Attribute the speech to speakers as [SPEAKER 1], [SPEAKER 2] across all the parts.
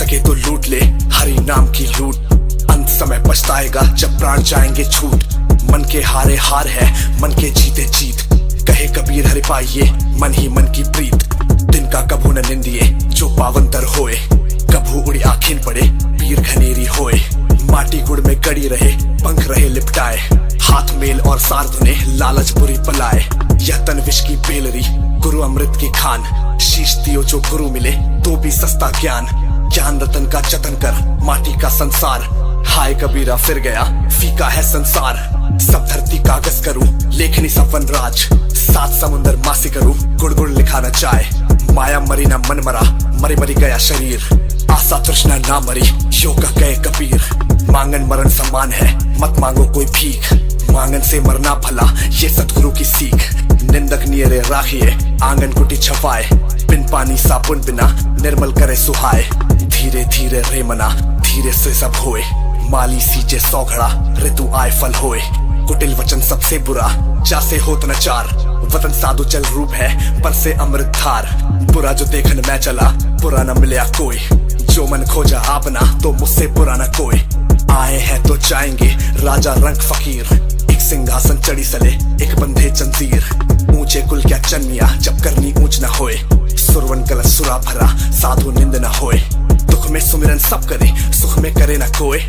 [SPEAKER 1] सके तो लूट ले हरि नाम की लूट। अंत समय पछताएगा जब प्राण जाएंगे छूट। मन के हारे हार है मन के जीते जीत। कहे कबीर हरि पाइये मन ही मन की प्रीत। दिन का कभू न निंदिए जो पावन तर होए। कभू उड़ी आखिन पड़े पीर घनेरी होए। माटी गुड़ में गड़ी रहे पंख रहे लिपटाए। हाथ मेल और सार धुने लालच बुरी पलाए। यह तन विष की बेलरी गुरु अमृत की खान। शीश दियो जो गुरु मिले तो भी सस्ता ज्ञान। ज्ञान रतन का जतन कर माटी का संसार। हाय कबीरा फिर गया फीका है संसार। सब धरती कागज करूं लेखनी सब वन राज। सात समुंदर मासी करूं गुड़ गुड़ लिखा न जाए। माया मरी ना मन मरा मरी मरी गया शरीर। आशा तृष्णा ना मरी योगा गए कबीर। मांगन मरण समान है मत मांगो कोई भीख। मांगन से मरना भला ये सतगुरु की सीख। निंदक नियरे राखिए आंगन कुटी छपाए। बिन पानी साबुन बिना निर्मल करे सुहाए। धीरे धीरे रे मना धीरे से सब होए। माली सींचे 100 घड़ा ऋतु आए फल होए। कुटिल वचन सबसे बुरा जासे होत न चार। वतन साधु चल रूप है पर से अमृत धार। बुरा जो देखन मैं चला बुरा न मिलया कोई। जो मन खोजा आपना तो मुझसे बुरा न कोई। आए हैं तो जाएंगे राजा रंग फकीर। एक सिंहासन चढ़ी सले एक बंधे जंजीर। ऊंचे कुल क्या चन्निया जब करनी ऊंच न होए। सुरवन कलश सुरा भरा साधु निंद न होए। दुख में सुमिरन सब करे सुख में करे न कोई।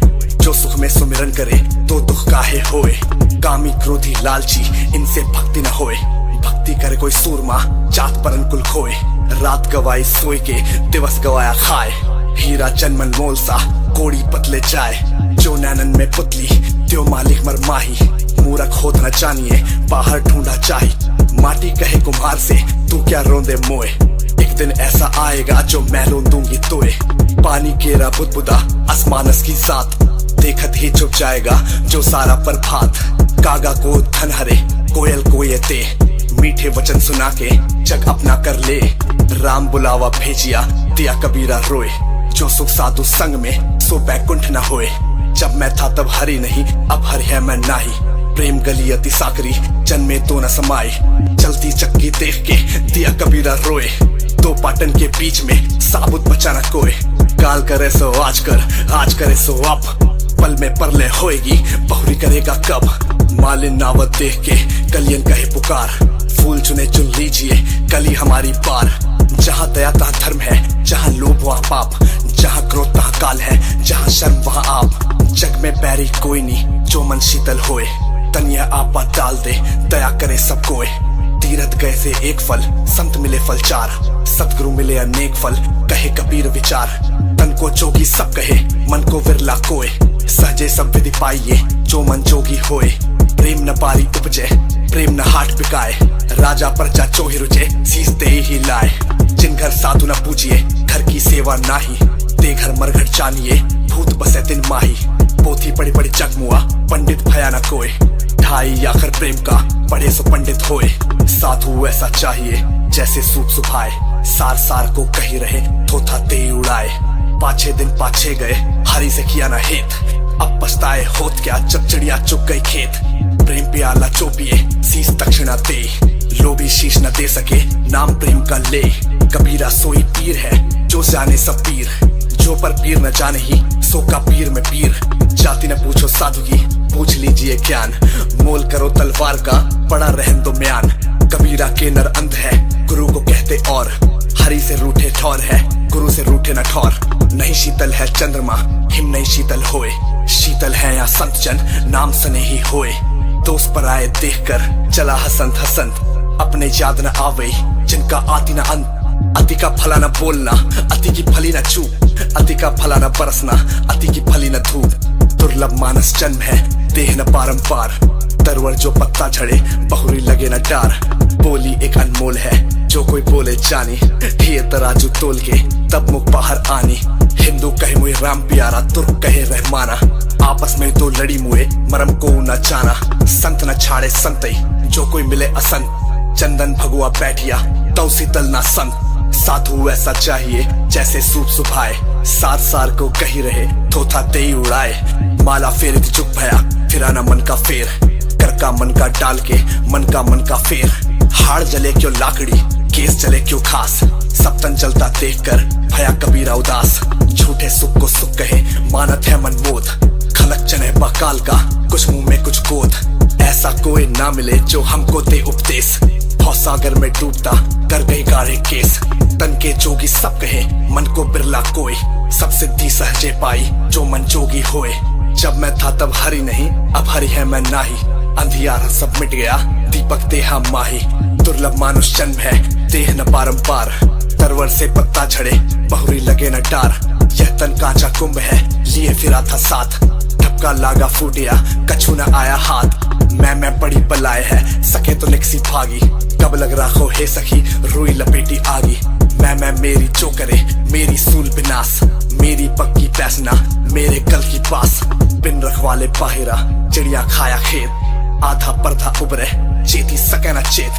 [SPEAKER 1] जो सुख में सुमिरन करे तो दुख काहे होए। कामी क्रोधी लालची इनसे भक्ति न होए। भक्ति करे कोई सूरमा जात परन कुल खोए। रात गवाई सोए के दिवस गवाया खाए। हीरा चनमन मोल सा कोड़ी पतले जाए। जो नैनन में पुतली त्यो मालिक मर माही। मूरख होत न जानिए बाहर ढूंढा चाही। माटी कहे कुम्हार से तू क्या रोंदे मोए। एक दिन ऐसा आएगा जो मैं रों दूंगी तोए। पानी केरा बुदबुदा आसमानस की साथ। देखत ही छुप जाएगा जो सारा प्रभात। कागा को धन हरे कोयल को ये ते। मीठे वचन सुना के जग अपना कर ले। राम बुलावा भेजिया दिया कबीरा रोए। जो सुख साधु संग में सो बैकुंठ न होए। जब मैं था तब हरि नहीं अब हरि है मैं नाही। प्रेम गली अति साकरी जन्मे तो न समाई। चलती चक्की देख के दिया कबीरा रोए। दो पाटन के बीच में साबुत बचा न कोई। काल करे सो आज करे सो अब। पल में परले होएगी बहुरी करेगा कब। मालिन नावत देख के कलियन कहे पुकार। फूल चुने चुन लीजिए कली हमारी पार। जहाँ दया तहाँ धर्म है जहाँ लोभ वहाँ पाप। जहाँ क्रोध तहाँ काल है जहाँ शर्म वहाँ आप। जग में बैरी कोई नहीं जो मन शीतल होए। तनिया आपा डाल दे दया करे सब कोई। तीरथ गए से एक फल संत मिले फल 4। सतगुरु मिले अनेक फल कहे कबीर विचार। तन को जोगी सब कहे मन को विरला कोय। सहजे सब विधि पाइये जो मन जोगी होए। प्रेम न पारी उपजे प्रेम न हाट बिकाए। राजा प्रजा चोहि रुचे शीस दे ही लाए। जिन घर साधु न पूजिए घर की सेवा नाही। दे घर मरघट जानिए भूत बसे दिन माही। पोथी पढ़ी पढ़ी जगमुआ पंडित भया न कोय। ढाई आखर प्रेम का पढ़े सो पंडित होए। साधु ऐसा चाहिए जैसे सूप सुभाए। सार सार को कही रहे थोथा ते उड़ाए। पाछे दिन पाछे गए हरि से किया न हित। अब पछताए होत क्या जब चिड़िया चुग गई खेत। प्रेम प्याला चोपिए शीश दक्षिणा दे। लोभी शीश न दे सके नाम प्रेम का ले। कबीरा सोई पीर है जो जाने सब पीर। जो पर पीर न जाने ही सो का पीर में पीर। जाति न पूछो साधु की पूछ लीजिए ज्ञान। मोल करो तलवार का पड़ा रहन दो म्यान। कबीरा के नर अंध है गुरु को कहते और। हरि से रूठे ठौर है गुरु से रूठे न ठौर। नहीं शीतल है चंद्रमा हिम नहीं शीतल होए। शीतल है या संत जन नाम सने ही होए। दोस्त पर आए देख कर चला हसंत हसंत। अपने याद न आवे जिनका आती न अंत। अति का फला न बोलना अति की फली न चूप। अति का फला न बरसना अति की फली न धूप। दुर्लभ मानस जन्म है देह न बारंबार। तरवर जो पत्ता झड़े बहुरी लगे न डार। बोली एक अनमोल है जो कोई बोले जानी। ढेर तराजू तोल के तब मुख बाहर आनी। हिंदू कहे मुझे राम प्यारा तुर्क कहे रहमाना। आपस में तो लड़ी मुए मरम को न जाना। संत न छाड़े संतई जो कोई मिले असंत। चंदन भगुआ बैठिया तो शीतल ना संत। साधु ऐसा चाहिए जैसे सूप सुभाए। सार सार को कही रहे थोथा ते उड़ाए। माला फेर चुप भया फिरा ना मन का फेर। कर का मन का डाल के मन का फेर। हाड़ जले क्यों लाकड़ी केस जले क्यों खास। सब तन जलता देख कर भया कबीरा उदास। झूठे बैठे सुख को सुख कहे, मानत है मनमोद। खलक चने बाकाल का, कुछ मुंह में कुछ गोद। ऐसा कोई ना मिले जो हमको दे उपदेश। भवसागर में डूबता कर गई गाढ़े केस। तन के जोगी सब कहे, मन को बिरला कोई। सब सिद्धि सहजे पाई जो मन जोगी होए। जब मैं था तब हरि नहीं, अब हरि है मैं नाही। अंधियारा सब मिट गया, दीपक देहा माही। दुर्लभ मानुष जन्म है, देह न बारंबार। तरवर से पत्ता झड़े, बहुरी लगे न डार। यह तन कांचा कुंभ है, लिए फिरा था साथ। ठपका लागा फूट गया, कछु न आया हाथ। मैं बड़ी बलाए है, सके तो लिखसी भागी। कब लग राखो हे सखी, रुई लपेटी आगी। मैं मेरी जो करे, मेरी सूल विनाश। मेरी पक्की पैसना, मेरे कल की पास। बिन रखवाले बाहिरा, चिड़िया खाया खेत। आधा पर्दा उबरे, चेती सके न चेत।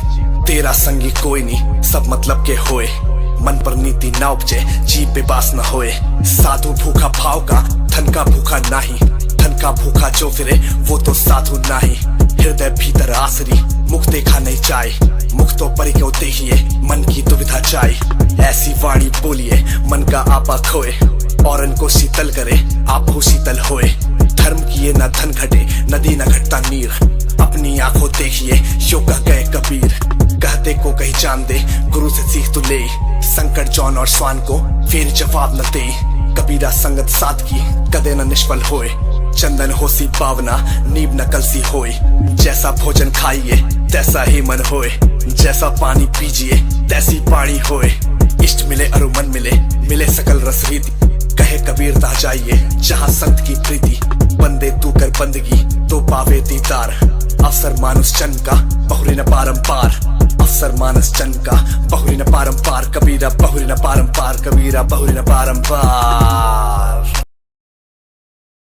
[SPEAKER 1] तेरा संगी कोई नहीं, सब मतलब के होए। मन पर नीति ना उपजे, जीव बेबास न होए। साधु भूखा भाव का, धन का भूखा नाही। धन का भूखा जो फिरे, वो तो साधु नाही। हृदय भीतर आसरी, मुख देखा नहीं जाए। मुख तो परी क्यों देखिए, मन की दुविधा जाए। ऐसी वाणी बोलिए, मन का आपा खोए। और इनको शीतल करे, आप हो शीतल होए। धर्म किए न धन घटे, नदी न घटता नीर। अपनी आंखों देखिए, यो कह गए कबीर। कहते को कहीं जान दे, गुरु से सीख तू ले। संकट जौन और स्वान को फिर जवाब न दे। कबीरा संगत साध की, कदे न निष्फल होए। चंदन होसी पावना, नीब न कलसी होए। जैसा भोजन खाइए, तैसा ही मन होए। जैसा पानी पीजिए, तैसी पानी होए। इष्ट मिले अरु मन मिले, मिले सकल रस रीति। कहे कबीर ता जाइए, जहाँ संत की प्रीति। बंदे तू कर बंदगी, तो पावे दीदार। अवसर मानुष जन्म का, बहुरी न पारंपार। अवसर मानस जन्म का, बहुरी न पारंपार। कबीरा बहुरी न पारंपार, कबीरा बहुरी न पारंपार।